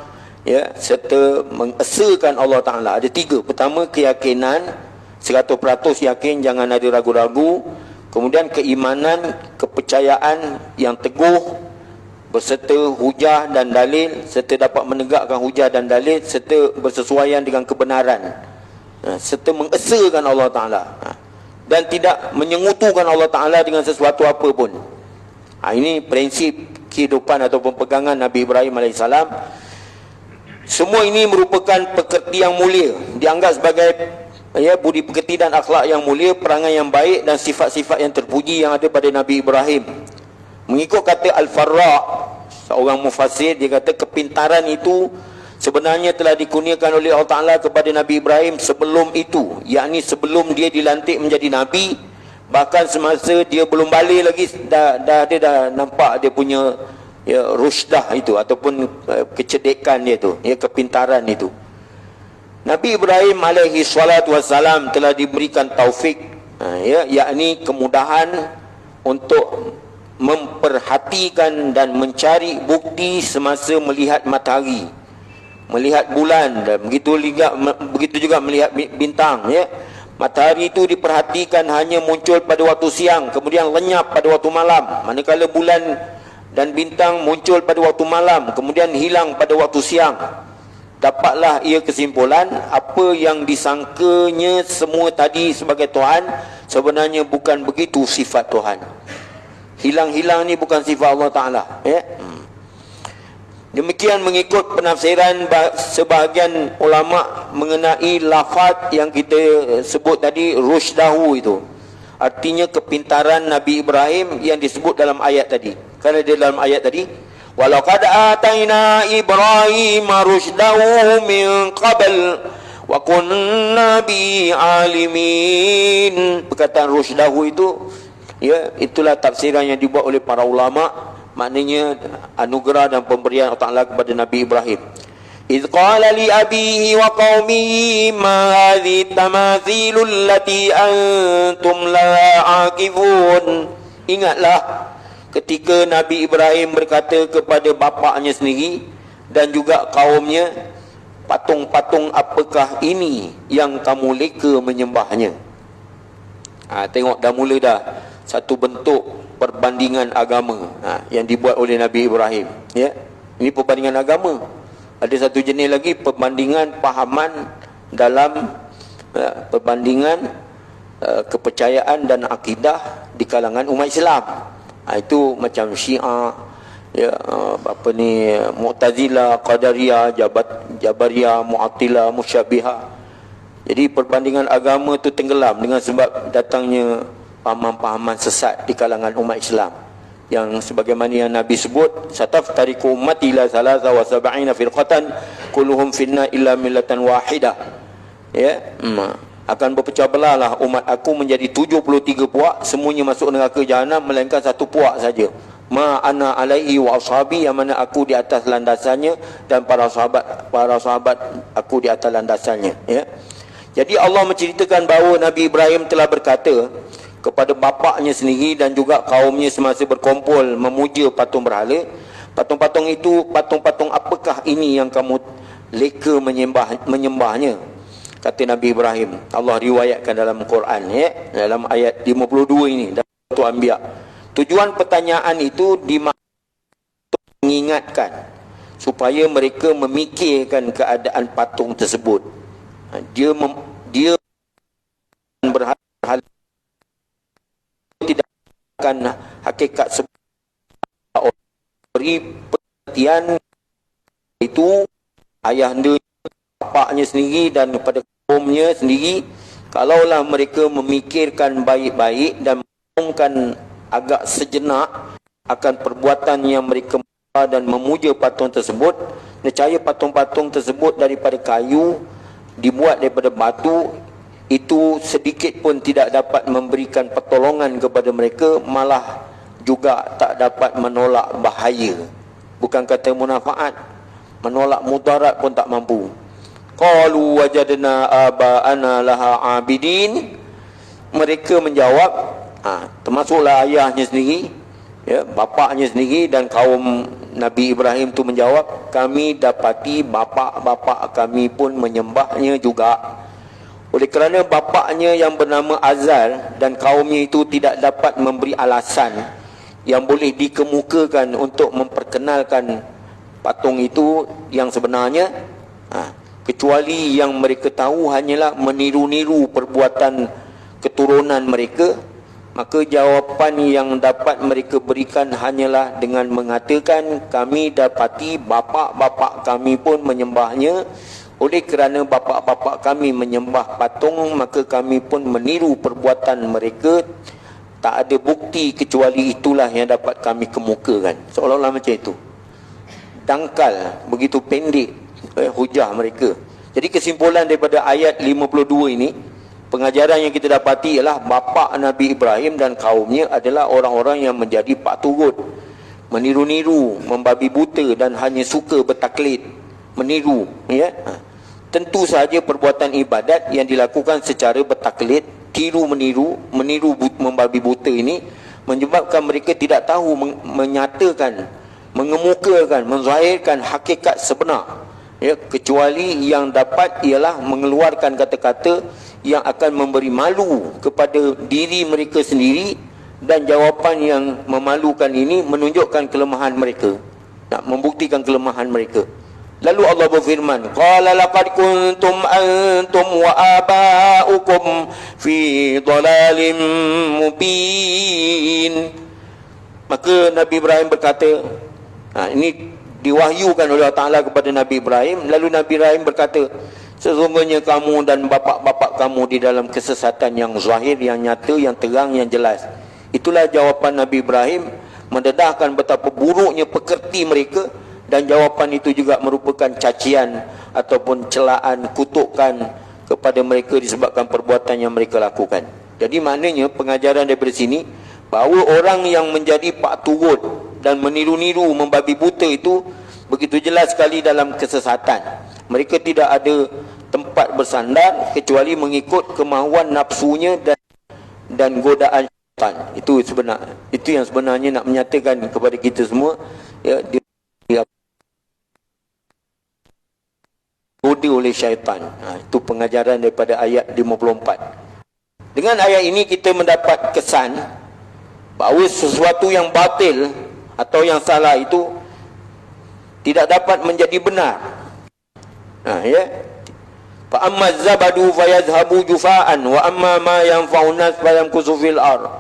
ya, serta mengesakan Allah Ta'ala. Ada 3. Pertama, keyakinan 100% yakin, jangan ada ragu-ragu. Kemudian keimanan, kepercayaan yang teguh berserta hujah dan dalil, serta dapat menegakkan hujah dan dalil, serta bersesuaian dengan kebenaran, serta mengesakan Allah Ta'ala, dan tidak menyengutukan Allah Ta'ala dengan sesuatu apa pun. Ini prinsip kehidupan ataupun pegangan Nabi Ibrahim AS. Semua ini merupakan pekerti yang mulia, dianggap sebagai, ya, budi pekerti dan akhlak yang mulia, perangai yang baik dan sifat-sifat yang terpuji yang ada pada Nabi Ibrahim. Mengikut kata Al-Farra', seorang mufassir, dia kata kepintaran itu sebenarnya telah dikurniakan oleh Allah Ta'ala kepada Nabi Ibrahim sebelum itu, yakni sebelum dia dilantik menjadi Nabi. Bahkan semasa dia belum balik lagi, dah nampak dia punya, ya, rusydah itu ataupun kecerdikan dia tu, ya, kepintaran itu. Nabi Ibrahim alaihi salatu wassalam telah diberikan taufik, ya, yakni kemudahan untuk memperhatikan dan mencari bukti semasa melihat matahari, melihat bulan, dan begitu juga melihat bintang, ya. Matahari itu diperhatikan hanya muncul pada waktu siang, kemudian lenyap pada waktu malam. Manakala bulan dan bintang muncul pada waktu malam, kemudian hilang pada waktu siang. Dapatlah ia kesimpulan, apa yang disangkanya semua tadi sebagai Tuhan, sebenarnya bukan begitu sifat Tuhan. Hilang-hilang ni bukan sifat Allah Ta'ala, ya. Demikian mengikut penafsiran sebahagian ulama mengenai lafaz yang kita sebut tadi, rusydahu itu. Artinya kepintaran Nabi Ibrahim yang disebut dalam ayat tadi. Kerana di dalam ayat tadi, walaqad ataina Ibrahim rusydahu min qabl wa kunna bi alimin. Perkataan rusydahu itu, ya, itulah tafsiran yang dibuat oleh para ulama. Maknanya anugerah dan pemberian Allah Ta'ala kepada Nabi Ibrahim. إذ قال لأبيه وقومه ما هذه التماثيل التي أنتم لها عاكفون. Ingatlah ketika Nabi Ibrahim berkata kepada bapaknya sendiri dan juga kaumnya, patung-patung apakah ini yang kamu leka menyembahnya? Tengok, dah mula dah satu bentuk perbandingan agama yang dibuat oleh Nabi Ibrahim, ya. Ini perbandingan agama. Ada satu jenis lagi, perbandingan pahaman dalam perbandingan kepercayaan dan akidah di kalangan umat Islam. Itu macam Syiah, ya, Mu'tazilah, Qadariyah, Jabariyah, Mu'attilah, Musyabihah. Jadi perbandingan agama itu tenggelam dengan sebab datangnya pahaman-pahaman sesat di kalangan umat Islam, yang sebagaimana yang Nabi sebut, sataftariqu ummati ila 73 firqatan kulluhum finna illa millatan wahidah, ya. Akan berpecah belahlah umat aku menjadi 73 puak, semuanya masuk neraka jahanam melainkan satu puak saja, ma ana alaihi wa ashabi, yang mana aku di atas landasannya dan para sahabat aku di atas landasannya, ya. Jadi Allah menceritakan bahawa Nabi Ibrahim telah berkata kepada bapaknya sendiri dan juga kaumnya semasa berkumpul memuja patung berhala, patung-patung itu, patung-patung apakah ini yang kamu leka menyembahnya? Kata Nabi Ibrahim. Allah riwayatkan dalam Quran, ya, dalam ayat 52 ini, dalam Surah Anbiya. Tujuan pertanyaan itu mengingatkan supaya mereka memikirkan keadaan patung tersebut. Dia berhala tidak akan hakikat sebuah beri perhatian itu ayahanda, bapaknya sendiri dan kepada kaumnya sendiri, Kalaulah mereka memikirkan baik-baik dan merenungkan agak sejenak akan perbuatan yang mereka dan memuja patung tersebut, nescaya patung-patung tersebut daripada kayu, dibuat daripada batu, itu sedikit pun tidak dapat memberikan pertolongan kepada mereka, malah juga tak dapat menolak bahaya. Bukan kata manfaat, menolak mudarat pun tak mampu. Qalu wajadna aba'ana laha abidin. Mereka menjawab, termasuklah ayahnya sendiri, ya, bapaknya sendiri, dan kaum Nabi Ibrahim tu menjawab, kami dapati bapa-bapa kami pun menyembahnya juga. Oleh kerana bapaknya yang bernama Azal dan kaumnya itu tidak dapat memberi alasan yang boleh dikemukakan untuk memperkenalkan patung itu yang sebenarnya, kecuali yang mereka tahu hanyalah meniru-niru perbuatan keturunan mereka, maka jawapan yang dapat mereka berikan hanyalah dengan mengatakan, kami dapati bapa-bapa kami pun menyembahnya. Oleh kerana bapa-bapa kami menyembah patung, maka kami pun meniru perbuatan mereka. Tak ada bukti kecuali itulah yang dapat kami kemukakan. Seolah-olah macam itu. Dangkal, begitu pendek hujah mereka. Jadi kesimpulan daripada ayat 52 ini, pengajaran yang kita dapati ialah bapa Nabi Ibrahim dan kaumnya adalah orang-orang yang menjadi pak turut, meniru-niru, membabi buta dan hanya suka bertaklid, meniru, ya. Tentu sahaja perbuatan ibadat yang dilakukan secara bertaklid, tiru meniru, membabi buta ini menyebabkan mereka tidak tahu menyatakan, mengemukakan, menzahirkan hakikat sebenar, ya, kecuali yang dapat ialah mengeluarkan kata-kata yang akan memberi malu kepada diri mereka sendiri, dan jawapan yang memalukan ini menunjukkan kelemahan mereka, nak membuktikan kelemahan mereka. Lalu Allah berfirman, qala laqad kuntum antum wa aba'ukum fi dhalalin mubin. Maka Nabi Ibrahim berkata, ini diwahyukan oleh Allah Ta'ala kepada Nabi Ibrahim. Lalu Nabi Ibrahim berkata, sesungguhnya kamu dan bapa-bapa kamu di dalam kesesatan yang zahir, yang nyata, yang terang, yang jelas. Itulah jawapan Nabi Ibrahim, mendedahkan betapa buruknya pekerti mereka, dan jawapan itu juga merupakan cacian ataupun celaan, kutukan kepada mereka disebabkan perbuatan yang mereka lakukan. Jadi maknanya pengajaran daripada sini, bahawa orang yang menjadi pak turut dan meniru-niru, membabi buta itu begitu jelas sekali dalam kesesatan. Mereka tidak ada tempat bersandar kecuali mengikut kemahuan nafsunya dan godaan syaitan. Itu yang sebenarnya nak menyatakan kepada kita semua, ya, digoda oleh syaitan. Itu pengajaran daripada ayat 54. Dengan ayat ini kita mendapat kesan bahawa sesuatu yang batil atau yang salah itu tidak dapat menjadi benar. Ya. Fa amma zabadu fayadhhabu jufaan wa amma ma yanfa'un nas fayamkusu fil ard.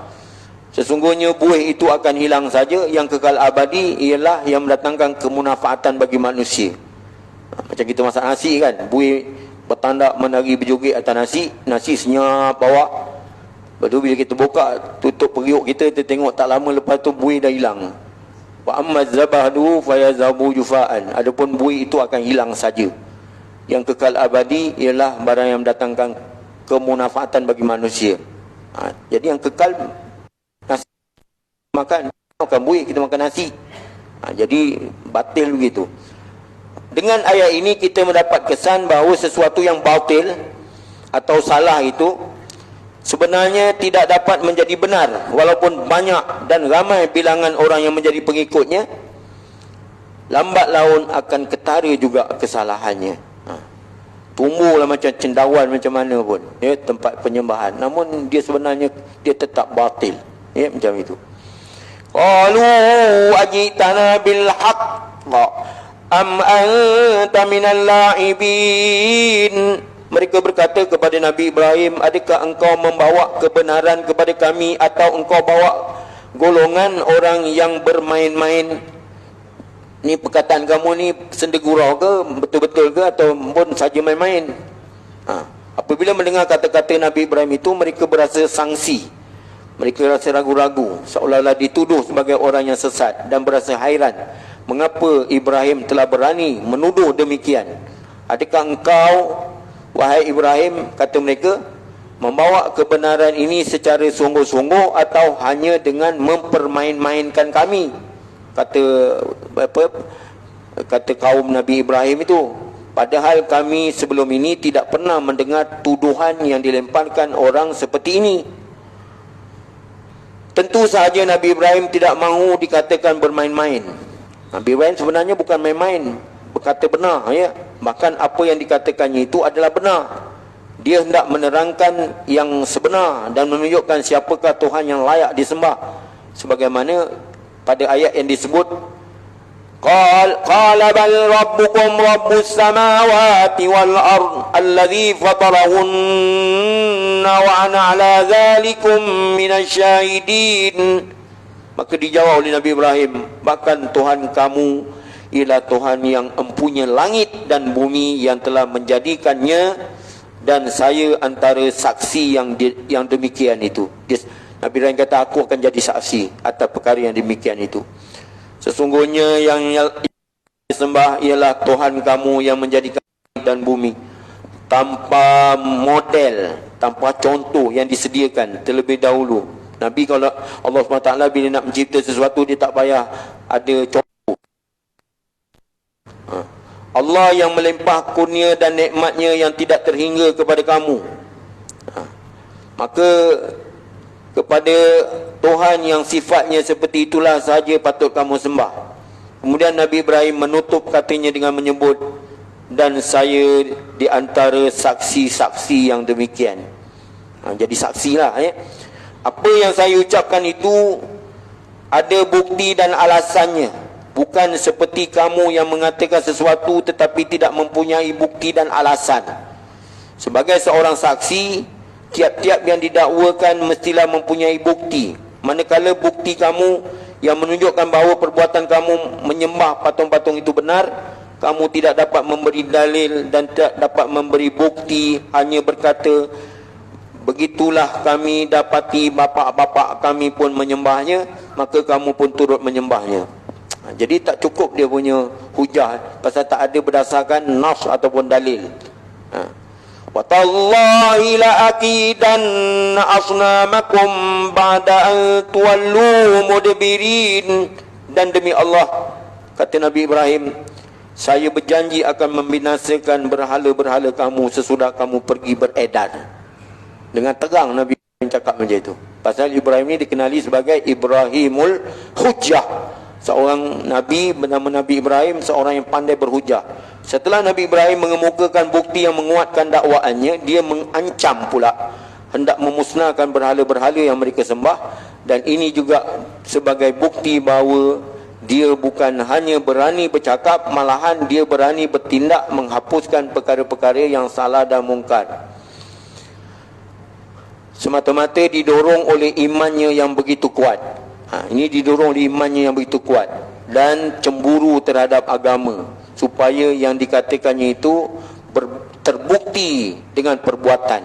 Sesungguhnya buih itu akan hilang saja, yang kekal abadi ialah yang mendatangkan kemunafaatan bagi manusia. Macam kita masak nasi kan, buih bertandak menari berjoget atas nasi, nasi senyap bawah. Lepas tu bila kita buka, tutup periuk kita tengok tak lama lepas tu buih dah hilang. Wa amma zabadu fayadhhabu jufaan. Adapun buih itu akan hilang saja. Yang kekal abadi ialah barang yang mendatangkan kemunafaatan bagi manusia. Jadi yang kekal, nasi makan buih, kita makan nasi. Jadi batil begitu. Dengan ayat ini kita mendapat kesan bahawa sesuatu yang batil atau salah itu sebenarnya tidak dapat menjadi benar, walaupun banyak dan ramai bilangan orang yang menjadi pengikutnya. Lambat laun akan ketara juga kesalahannya. Tumbuhlah macam cendawan macam mana pun, ya, tempat penyembahan, namun dia sebenarnya dia tetap batil, ya, macam itu. Qalu ajitana bil haqq am anta minal la'ibin. Mereka berkata kepada Nabi Ibrahim, adakah engkau membawa kebenaran kepada kami atau engkau bawa golongan orang yang bermain-main? Ni perkataan kamu ni sendegurau ke, betul-betul ke, atau pun saja main-main? Apabila mendengar kata-kata Nabi Ibrahim itu, mereka berasa sangsi. Mereka rasa ragu-ragu, seolah-olah dituduh sebagai orang yang sesat, dan berasa hairan mengapa Ibrahim telah berani menuduh demikian. Adakah engkau, wahai Ibrahim, kata mereka, membawa kebenaran ini secara sungguh-sungguh atau hanya dengan mempermain-mainkan kami? Kata kaum Nabi Ibrahim itu, padahal kami sebelum ini tidak pernah mendengar tuduhan yang dilemparkan orang seperti ini. Tentu sahaja Nabi Ibrahim tidak mahu dikatakan bermain-main. Nabi Ibrahim sebenarnya bukan main-main, berkata benar, ya. Bahkan apa yang dikatakannya itu adalah benar. Dia hendak menerangkan yang sebenar dan menunjukkan siapakah Tuhan yang layak disembah. Sebagaimana pada ayat yang disebut, Qala bal rabbukum rabbus samawati wal ard alladhi fatarahunna wa ana ala dhalikum minasyahidin. Maka dijawab oleh Nabi Ibrahim, bahkan Tuhan kamu ialah Tuhan yang empunya langit dan bumi yang telah menjadikannya, dan saya antara saksi yang demikian itu. Nabi Ibrahim kata, aku akan jadi saksi atas perkara yang demikian itu. Sesungguhnya yang disembah ialah Tuhan kamu yang menjadikan langit dan bumi, tanpa model, tanpa contoh yang disediakan terlebih dahulu. Nabi, kalau Allah SWT bila nak mencipta sesuatu, dia tak payah ada contoh. Allah yang melimpah kurnia dan nikmatnya yang tidak terhingga kepada kamu. Maka kepada Tuhan yang sifatnya seperti itulah sahaja patut kamu sembah. Kemudian Nabi Ibrahim menutup katanya dengan menyebut, dan saya di antara saksi-saksi yang demikian. Jadi saksilah, ya. Apa yang saya ucapkan itu ada bukti dan alasannya. Bukan seperti kamu yang mengatakan sesuatu tetapi tidak mempunyai bukti dan alasan. Sebagai seorang saksi, tiap-tiap yang didakwakan mestilah mempunyai bukti. Manakala bukti kamu yang menunjukkan bahawa perbuatan kamu menyembah patung-patung itu benar, kamu tidak dapat memberi dalil dan tidak dapat memberi bukti, hanya berkata, begitulah kami dapati bapa-bapa kami pun menyembahnya, maka kamu pun turut menyembahnya. Jadi tak cukup dia punya hujah, pasal tak ada berdasarkan nas ataupun dalil. Wa tallahi la aqidanna asnamakum ba'da an tuwallu mudbirin. Dan demi Allah, kata Nabi Ibrahim, saya berjanji akan membinasakan berhala-berhala kamu sesudah kamu pergi beredar. Dengan terang Nabi Ibrahim cakap macam itu. Pasal Ibrahim ni dikenali sebagai Ibrahimul Hujjah. Seorang Nabi bernama Nabi Ibrahim, seorang yang pandai berhujah. Setelah Nabi Ibrahim mengemukakan bukti yang menguatkan dakwaannya, dia mengancam pula hendak memusnahkan berhala-berhala yang mereka sembah. Dan ini juga sebagai bukti bahawa dia bukan hanya berani bercakap, malahan dia berani bertindak menghapuskan perkara-perkara yang salah dan mungkar. Semata-mata didorong oleh imannya yang begitu kuat. Ini didorong oleh imannya yang begitu kuat dan cemburu terhadap agama, supaya yang dikatakannya itu terbukti dengan perbuatan.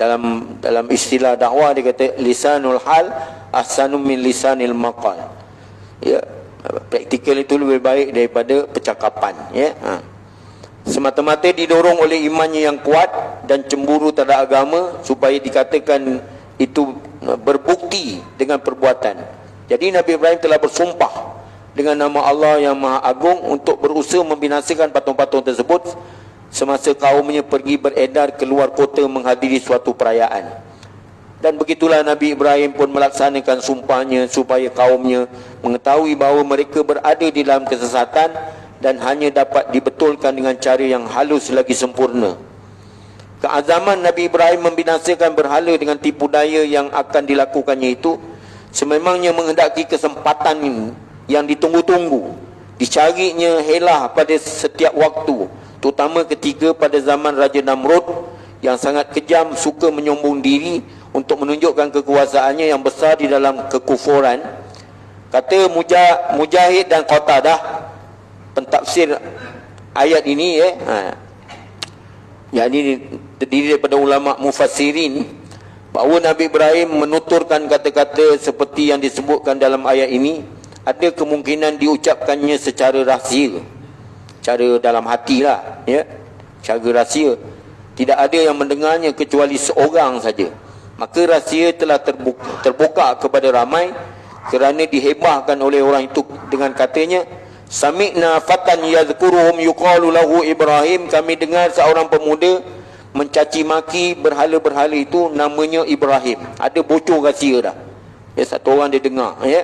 Dalam istilah dakwah dia kata lisanul hal ahsanu min lisanil maqal. Ya, praktikal itu lebih baik daripada percakapan, ya. Semata-mata didorong oleh imannya yang kuat dan cemburu terhadap agama, supaya dikatakan itu berbukti dengan perbuatan. Jadi Nabi Ibrahim telah bersumpah dengan nama Allah yang Maha Agung untuk berusaha membinasakan patung-patung tersebut semasa kaumnya pergi beredar keluar kota menghadiri suatu perayaan. Dan begitulah Nabi Ibrahim pun melaksanakan sumpahnya supaya kaumnya mengetahui bahawa mereka berada di dalam kesesatan dan hanya dapat dibetulkan dengan cara yang halus lagi sempurna. Keazaman Nabi Ibrahim membinasakan berhala dengan tipu daya yang akan dilakukannya itu sememangnya menghendaki kesempatan yang ditunggu-tunggu. Dicarinya helah pada setiap waktu, terutama ketika pada zaman Raja Namrud yang sangat kejam, suka menyombong diri untuk menunjukkan kekuasaannya yang besar di dalam kekufuran. Kata Mujahid dan Qatadah, pentafsir ayat ini, yang ini terdiri daripada ulama mufassirin bahawa Nabi Ibrahim menuturkan kata-kata seperti yang disebutkan dalam ayat ini, ada kemungkinan diucapkannya secara rahsia, cara dalam hati lah, ya, cara rahsia. Tidak ada yang mendengarnya kecuali seorang saja. Maka rahsia telah terbuka kepada ramai kerana dihebahkan oleh orang itu dengan katanya, sami'na fatan yadhkuruhum yuqalu lahu Ibrahim, kami dengar seorang pemuda mencaci maki berhala-berhala itu namanya Ibrahim. Ada bocor rahsia dah. Ya, satu orang dia dengar, ya.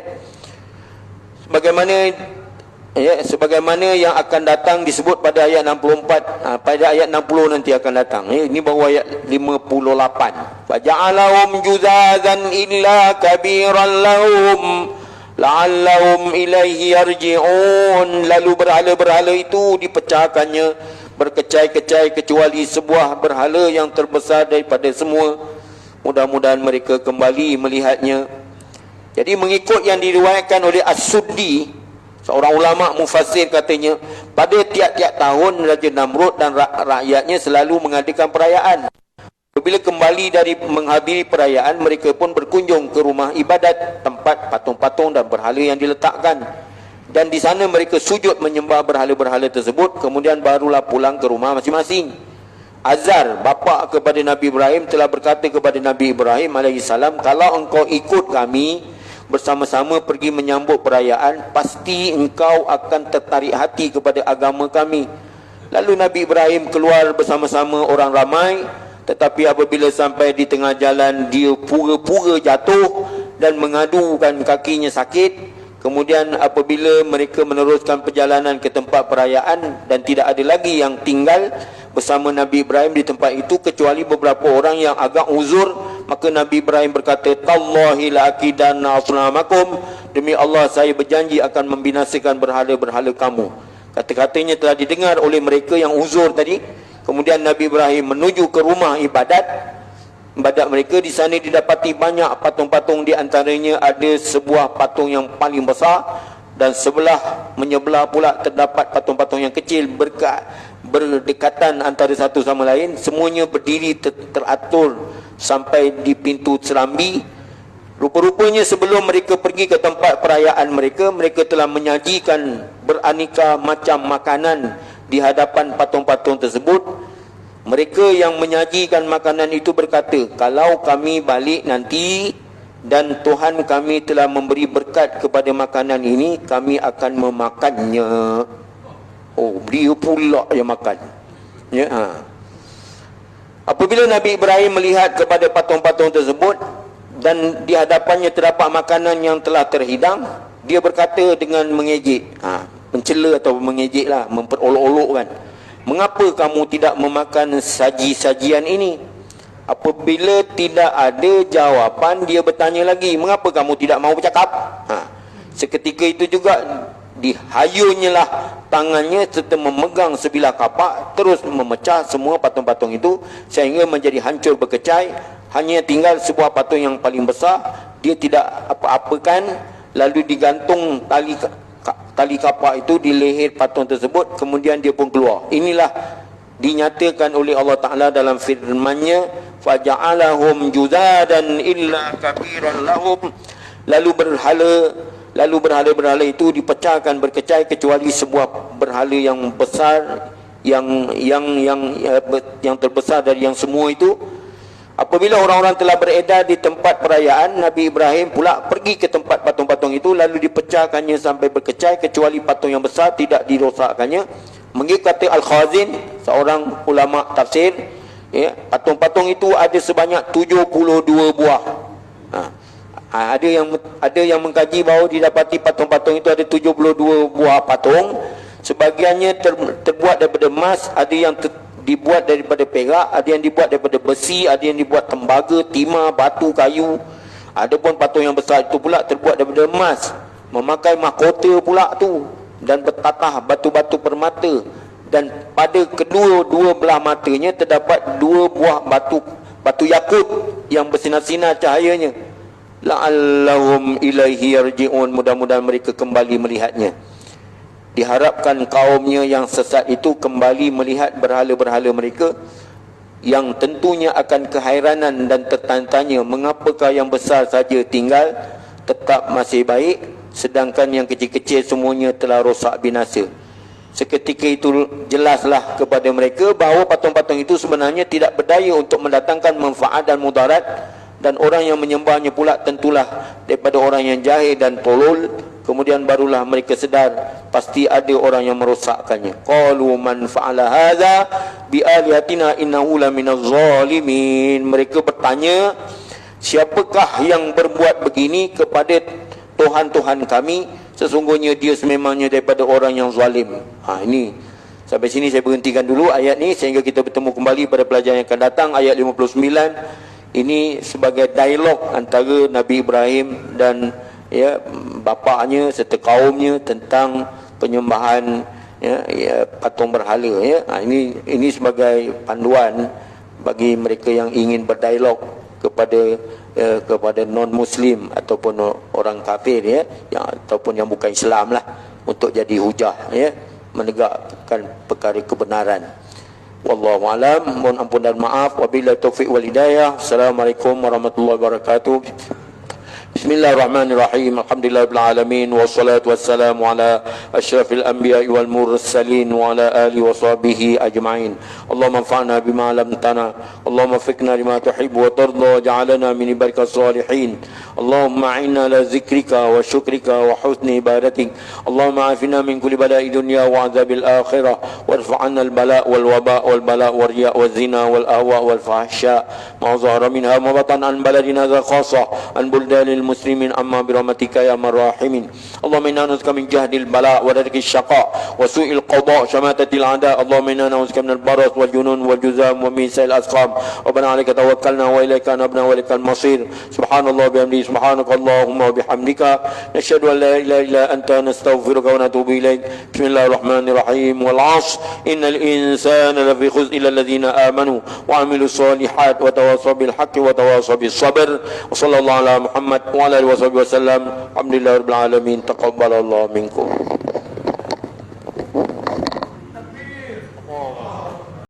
Sebagaimana yang akan datang disebut pada ayat 64, pada ayat 60 nanti akan datang. Ini baru ayat 58. Faja'alahum juzazan illa kabiran lahum la'allahum ilaihi yarji'un. Lalu berhala-berhala itu dipecahkannya berkecai-kecai kecuali sebuah berhala yang terbesar daripada semua. Mudah-mudahan mereka kembali melihatnya. Jadi mengikut yang diriwayatkan oleh As-Suddi, seorang ulama mufassir, katanya pada tiap-tiap tahun Raja Namrud dan rakyatnya selalu mengadakan perayaan. Apabila kembali dari menghadiri perayaan, mereka pun berkunjung ke rumah ibadat, tempat patung-patung dan berhala yang diletakkan. Dan di sana mereka sujud menyembah berhala-berhala tersebut, kemudian barulah pulang ke rumah masing-masing. Azar, bapa kepada Nabi Ibrahim, telah berkata kepada Nabi Ibrahim AS, kalau engkau ikut kami bersama-sama pergi menyambut perayaan, pasti engkau akan tertarik hati kepada agama kami. Lalu Nabi Ibrahim keluar bersama-sama orang ramai, tetapi apabila sampai di tengah jalan, dia pura-pura jatuh dan mengadukan kakinya sakit. Kemudian apabila mereka meneruskan perjalanan ke tempat perayaan dan tidak ada lagi yang tinggal bersama Nabi Ibrahim di tempat itu kecuali beberapa orang yang agak uzur, maka Nabi Ibrahim berkata, tallahi la akidanna asnamakum, demi Allah saya berjanji akan membinasakan berhala-berhala kamu. Kata-katanya telah didengar oleh mereka yang uzur tadi. Kemudian Nabi Ibrahim menuju ke rumah ibadat mereka. Di sana didapati banyak patung-patung, di antaranya ada sebuah patung yang paling besar, dan menyebelah pula terdapat patung-patung yang kecil berdekatan antara satu sama lain. Semuanya berdiri teratur sampai di pintu serambi. Rupa-rupanya sebelum mereka pergi ke tempat perayaan mereka telah menyajikan beraneka macam makanan di hadapan patung-patung tersebut. Mereka yang menyajikan makanan itu berkata, kalau kami balik nanti dan Tuhan kami telah memberi berkat kepada makanan ini, kami akan memakannya. Oh, dia pula yang makan, ya. Apabila Nabi Ibrahim melihat kepada patung-patung tersebut dan di hadapannya terdapat makanan yang telah terhidang, dia berkata dengan mengejek, mencela atau mengejeklah, memperolok-olokkan, mengapa kamu tidak memakan saji-sajian ini? Apabila tidak ada jawapan, dia bertanya lagi, mengapa kamu tidak mahu bercakap? Seketika itu juga dihayunyalah tangannya serta memegang sebilah kapak, terus memecah semua patung-patung itu sehingga menjadi hancur berkecai. Hanya tinggal sebuah patung yang paling besar, dia tidak apa-apakan, lalu digantung tali kapak itu di leher patung tersebut, kemudian dia pun keluar. Inilah dinyatakan oleh Allah Ta'ala dalam firman-Nya, faja'alahum juzadan illa kabiran lahum. Lalu berhala-berhala itu dipecahkan berkecai kecuali sebuah berhala yang besar, yang terbesar dari yang semua itu. Apabila orang-orang telah beredar di tempat perayaan, Nabi Ibrahim pula pergi ke tempat patung-patung itu, lalu dipecahkannya sampai berkecai kecuali patung yang besar tidak dirosakkannya. Mengikut kata Al-Khazin, seorang ulama tafsir, ya, patung-patung itu ada sebanyak 72 buah. Ada yang mengkaji bahawa didapati patung-patung itu ada 72 buah patung. Sebahagiannya terbuat daripada emas, ada yang dibuat daripada perak, ada yang dibuat daripada besi, ada yang dibuat tembaga, timah, batu, kayu. Adapun patung yang besar itu pula terbuat daripada emas, memakai mahkota pula tu, dan bertatah batu-batu permata, dan pada kedua-dua belah matanya terdapat 2 buah batu yakut yang bersinar-sinar cahayanya. La'allahum ilaihi yarji'un, mudah-mudahan mereka kembali melihatnya. Diharapkan kaumnya yang sesat itu kembali melihat berhala-berhala mereka yang tentunya akan kehairanan dan tertanya-tanya mengapakah yang besar saja tinggal tetap masih baik, sedangkan yang kecil-kecil semuanya telah rosak binasa. Seketika itu jelaslah kepada mereka bahawa patung-patung itu sebenarnya tidak berdaya untuk mendatangkan manfaat dan mudarat, dan orang yang menyembahnya pula tentulah daripada orang yang jahil dan tolol. Kemudian barulah mereka sedar pasti ada orang yang merosakkannya. Qalu man fa'ala hadza bi alihatina innahu laminaz zalimin. Mereka bertanya, siapakah yang berbuat begini kepada Tuhan-Tuhan kami? Sesungguhnya dia sememangnya daripada orang yang zalim. Ini sampai sini saya berhentikan dulu ayat ni sehingga kita bertemu kembali pada pelajaran yang akan datang, ayat 59. Ini sebagai dialog antara Nabi Ibrahim dan bapaknya serta kaumnya tentang penyembahan patung berhala. Ini sebagai panduan bagi mereka yang ingin berdialog kepada non-Muslim ataupun orang kafir ataupun yang bukan Islam lah, untuk jadi hujah menegakkan perkara kebenaran. Wallahu alam, mohon ampun dan maaf. Wabillahi taufiq wal hidayah. Assalamualaikum warahmatullahi wabarakatuh. Bismillahirrahmanirrahim. Alhamdulillahirabbil alamin wassalatu wassalamu ala asyrafil anbiya'i wal mursalin wa ala alihi washabihi ajma'in. Allahumma anfa'na bima 'allamtana. Allahumma waffiqna lima tuhibbu wa tarda, ja'alna min ibadikas salihin. Allahumma a'inna ala zikrika wa syukrika wa husni ibadatik. Allahumma afina min kulli bala'i dunya wa 'adzabil akhirah warfa' 'anna al bala' wal waba' wal bala' wal riya' wal zina wal ahwa' wal fahsya' ma zahara minha ma batan an baladina khassah an buldanil muslimin amma birahmatika ya marrahimin. Allahumma inna na'udzuka min jahdil bala' wa darkis syaqa' wa su'il qada' syamatatil a'da'. Allahumma inna na'udzuka minal baras wal junun wal juzam wa min sa'il asqam. Rabbana 'alaika tawakkalna wa ilaika anabna wa ilaikal masir. Subhanallah bihamdihi subhanakallahumma wa bihamdika nashhadu an la ilaha illa anta nastaghfiruka wa natubu ilaik. Bismillahirrahmanirrahim. Wal 'ashr innal insana lafi khusr illa alladhina amanu wa 'amilus solihat wa tawassaw bil haqqi wa tawassaw bis sabr. Wa sallallahu ala Muhammad wa ala alihi wasallam. Alhamdulillahirabbil alamin. Taqabbalallahu minkum.